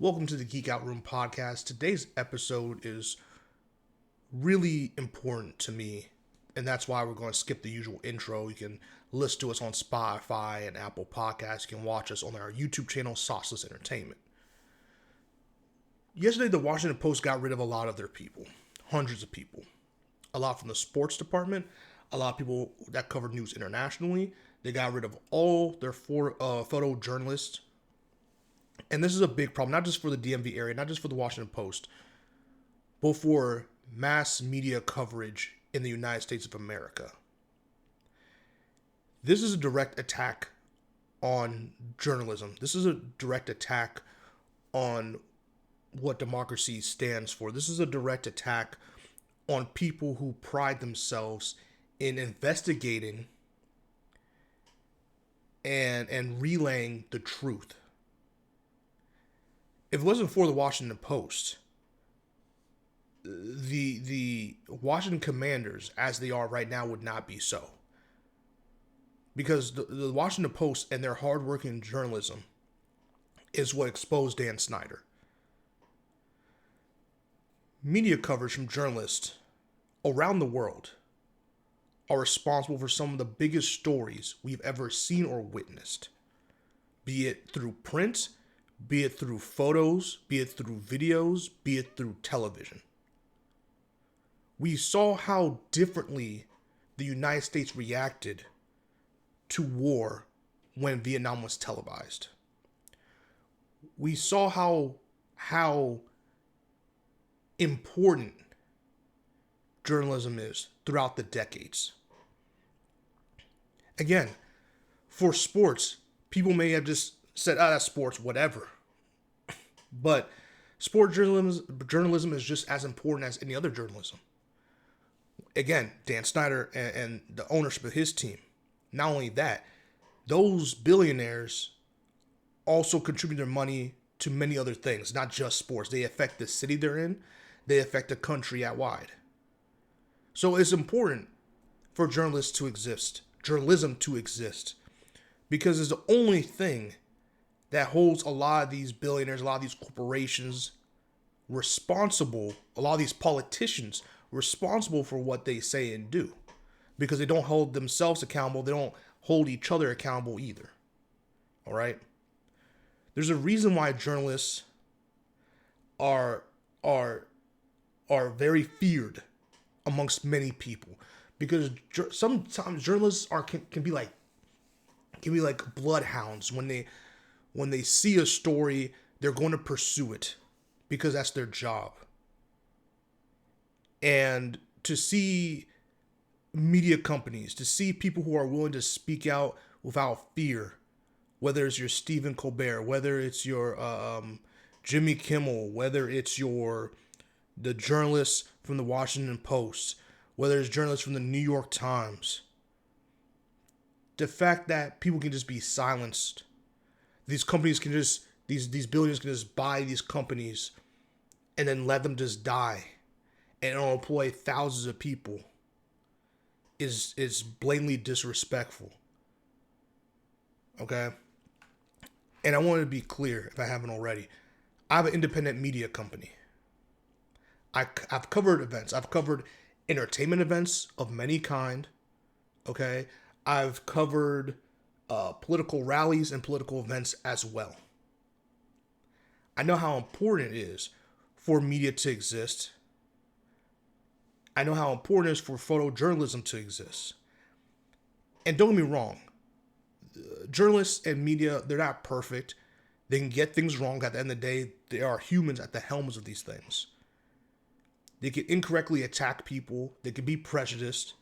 Welcome to the Geek Out Room podcast. Today's episode is really important to me, and that's why we're going to skip the usual intro. You can listen to us on Spotify and Apple Podcasts. You can watch us on our YouTube channel, Sauceless Entertainment. Yesterday, the Washington Post got rid of a lot of their people, hundreds of people. A lot from the sports department, a lot of people that covered news internationally. They got rid of all their photojournalists. And this is a big problem, not just for the DMV area, not just for the Washington Post, but for mass media coverage in the United States of America. This is a direct attack on journalism. This is a direct attack on what democracy stands for. This is a direct attack on people who pride themselves in investigating and relaying the truth. If it wasn't for the Washington Post, the Washington Commanders, as they are right now, would not be so. Because the Washington Post and their hardworking journalism is what exposed Dan Snyder. Media coverage from journalists around the world are responsible for some of the biggest stories we've ever seen or witnessed. Be it through print, be it through photos, be it through videos, be it through television. We saw how differently the United States reacted to war when Vietnam was televised. We saw how important journalism is throughout the decades. Again, for sports, people may have just said, that's sports, whatever. But sport journalism is just as important as any other journalism. Again, Dan Snyder and the ownership of his team. Not only that, those billionaires also contribute their money to many other things, not just sports. They affect the city they're in. They affect the country at wide. So it's important for journalism to exist, because it's the only thing that holds a lot of these billionaires, a lot of these corporations responsible, a lot of these politicians responsible for what they say and do. Because they don't hold themselves accountable, they don't hold each other accountable either. All right? There's a reason why journalists are very feared amongst many people. Because sometimes journalists can be like bloodhounds. When they see a story, they're going to pursue it because that's their job. And to see media companies, to see people who are willing to speak out without fear, whether it's your Stephen Colbert, whether it's your Jimmy Kimmel, whether it's the journalists from the Washington Post, whether it's journalists from the New York Times, the fact that people can just be silenced, these companies can just, these billionaires can just buy these companies and then let them just die and employ thousands of people is blatantly disrespectful. Okay? And I want to be clear, if I haven't already, I have an independent media company. I've covered events. I've covered entertainment events of many kind. Okay? I've covered political rallies and political events as well. I know how important it is for media to exist. I know how important it is for photojournalism to exist. And don't get me wrong, journalists and media, they're not perfect. They can get things wrong. At the end of the day, they are humans at the helms of these things. They can incorrectly attack people. They can be prejudiced.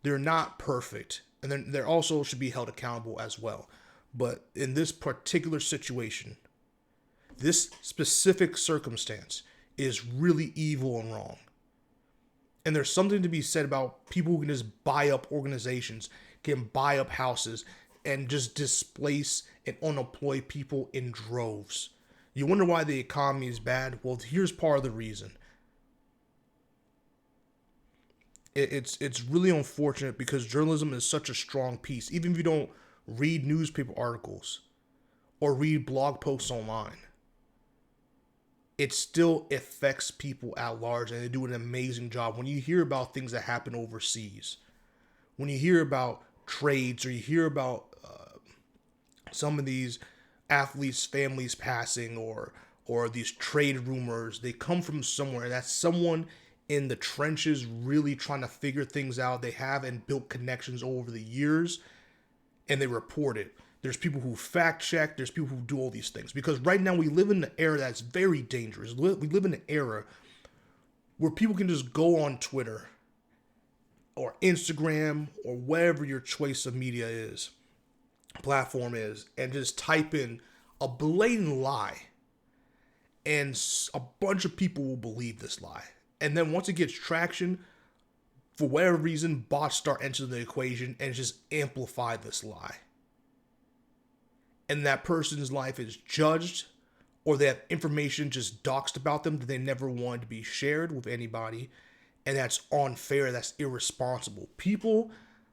They're not perfect. And then they also should be held accountable as well. But in this particular situation, this specific circumstance is really evil and wrong. And there's something to be said about people who can just buy up organizations, can buy up houses, and just displace and unemploy people in droves. You wonder why the economy is bad? Well, here's part of the reason. It's really unfortunate because journalism is such a strong piece. Even if you don't read newspaper articles or read blog posts online, it still affects people at large, and they do an amazing job. When you hear about things that happen overseas, when you hear about trades, or you hear about some of these athletes' families passing, or these trade rumors, they come from somewhere. That's someone in the trenches really trying to figure things out. They have and built connections over the years, and they report it. There's people who fact check. There's people who do all these things. Because right now we live in an era that's very dangerous. We live in an era where people can just go on Twitter or Instagram or whatever your choice of media is, platform is, and just type in a blatant lie, and a bunch of people will believe this lie. And then once it gets traction, for whatever reason, bots start entering the equation and just amplify this lie. And that person's life is judged, or they have information just doxed about them that they never wanted to be shared with anybody. And that's unfair. That's irresponsible. People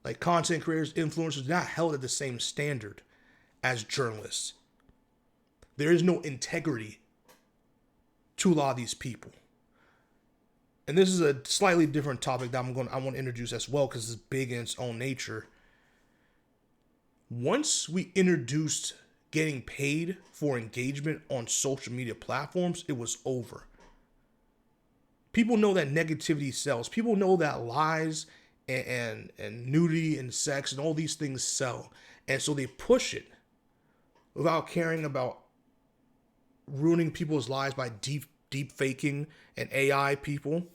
like content creators, influencers, are not held at the same standard as journalists. There is no integrity to a lot of these people. And this is a slightly different topic that I want to introduce as well, because it's big in its own nature. Once we introduced getting paid for engagement on social media platforms, it was over. People know that negativity sells. People know that lies and nudity and sex and all these things sell. And so they push it without caring about ruining people's lives by deep faking and AI people.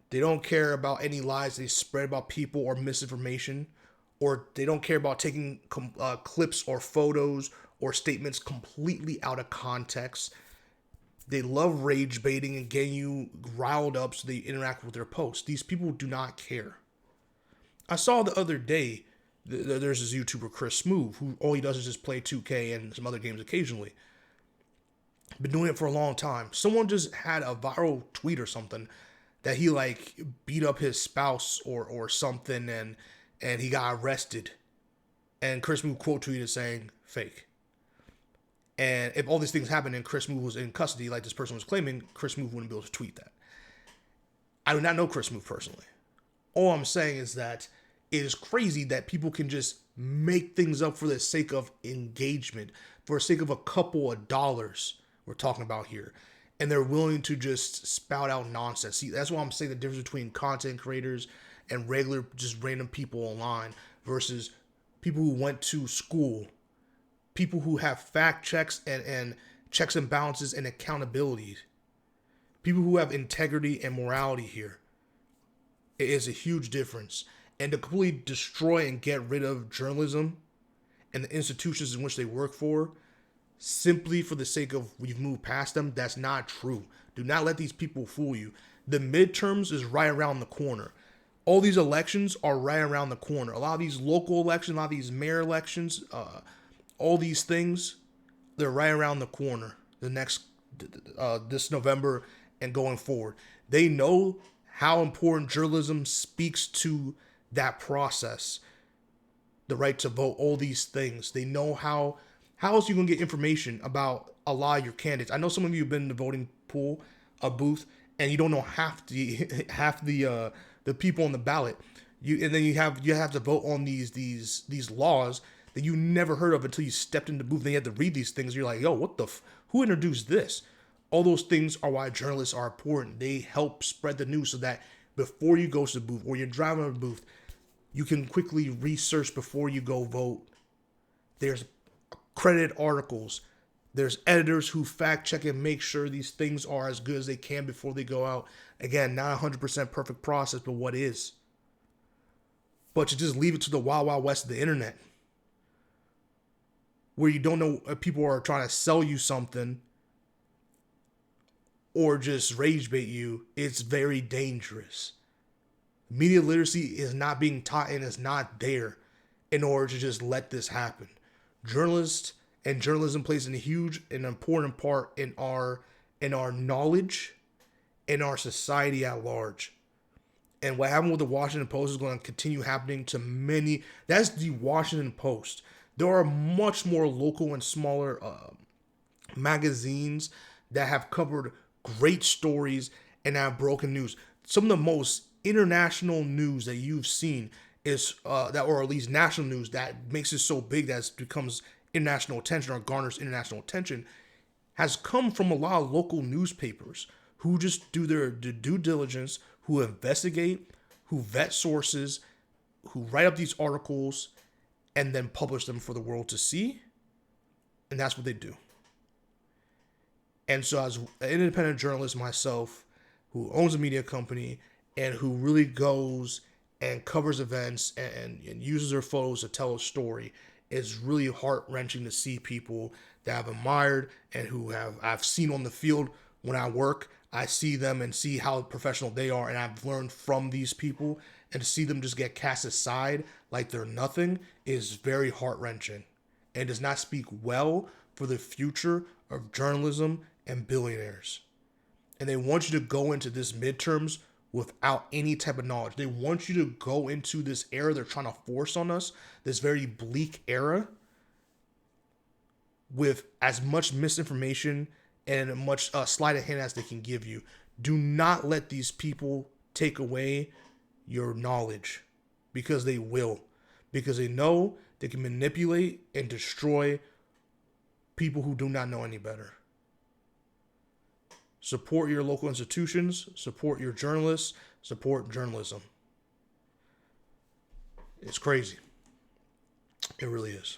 They don't care about any lies they spread about people or misinformation, or they don't care about taking clips or photos or statements completely out of context. They love rage baiting and getting you riled up so they interact with their posts. These people do not care. I saw the other day, there's this YouTuber, Chris Smoove, who all he does is just play 2K and some other games occasionally. Been doing it for a long time. Someone just had a viral tweet or something that he like beat up his spouse or something, and he got arrested. And Chris Smoove quote tweeted saying, "Fake." And if all these things happened and Chris Smoove was in custody, like this person was claiming, Chris Smoove wouldn't be able to tweet that. I do not know Chris Smoove personally. All I'm saying is that it is crazy that people can just make things up for the sake of engagement, for the sake of a couple of dollars we're talking about here. And they're willing to just spout out nonsense. See, that's why I'm saying the difference between content creators and regular, just random people online versus people who went to school, people who have fact checks and checks and balances and accountability, people who have integrity and morality here. It is a huge difference. And to completely destroy and get rid of journalism and the institutions in which they work for, simply for the sake of we've moved past them, that's not true. Do not let these people fool you. The midterms is right around the corner. All these elections are right around the corner. A lot of these local elections, a lot of these mayor elections, all these things, they're right around the corner. The next, this November and going forward. They know how important journalism speaks to that process. The right to vote, all these things. They know how else you gonna get information about a lot of your candidates. I know some of you have been in the voting pool, a booth, and you don't know half the people on the ballot. And then you have to vote on these laws that you never heard of until you stepped in the booth. Then you had to read these things. You're like, yo, what the? Who introduced this? All those things are why journalists are important. They help spread the news so that before you go to the booth or you're driving to the booth, you can quickly research before you go vote. There's credited articles. There's editors who fact check and make sure these things are as good as they can before they go out. Again, not 100% perfect process, but what is? But to just leave it to the wild, wild west of the internet, where you don't know if people are trying to sell you something or just rage bait you, it's very dangerous. Media literacy is not being taught and is not there in order to just let this happen. Journalists and journalism plays a huge and important part in our knowledge, in our society at large. And what happened with the Washington Post is going to continue happening to many. That's the Washington Post. There are much more local and smaller magazines that have covered great stories and have broken news. Some of the most international news that you've seen is that, or at least national news that makes it so big that it becomes international attention or garners international attention, has come from a lot of local newspapers who just do their due diligence, who investigate, who vet sources, who write up these articles, and then publish them for the world to see. And that's what they do. And so, as an independent journalist myself, who owns a media company and who really goes and covers events and uses their photos to tell a story, it's really heart wrenching to see people that I've admired and who I've seen on the field when I work. I see them and see how professional they are, and I've learned from these people. And to see them just get cast aside like they're nothing is very heart wrenching, and does not speak well for the future of journalism and billionaires. And they want you to go into this midterms without any type of knowledge. They want you to go into this era they're trying to force on us, this very bleak era, with as much misinformation and as much sleight of hand as they can give you. Do not let these people take away your knowledge, because they will. Because they know they can manipulate and destroy people who do not know any better. Support your local institutions, support your journalists, support journalism. It's crazy. It really is.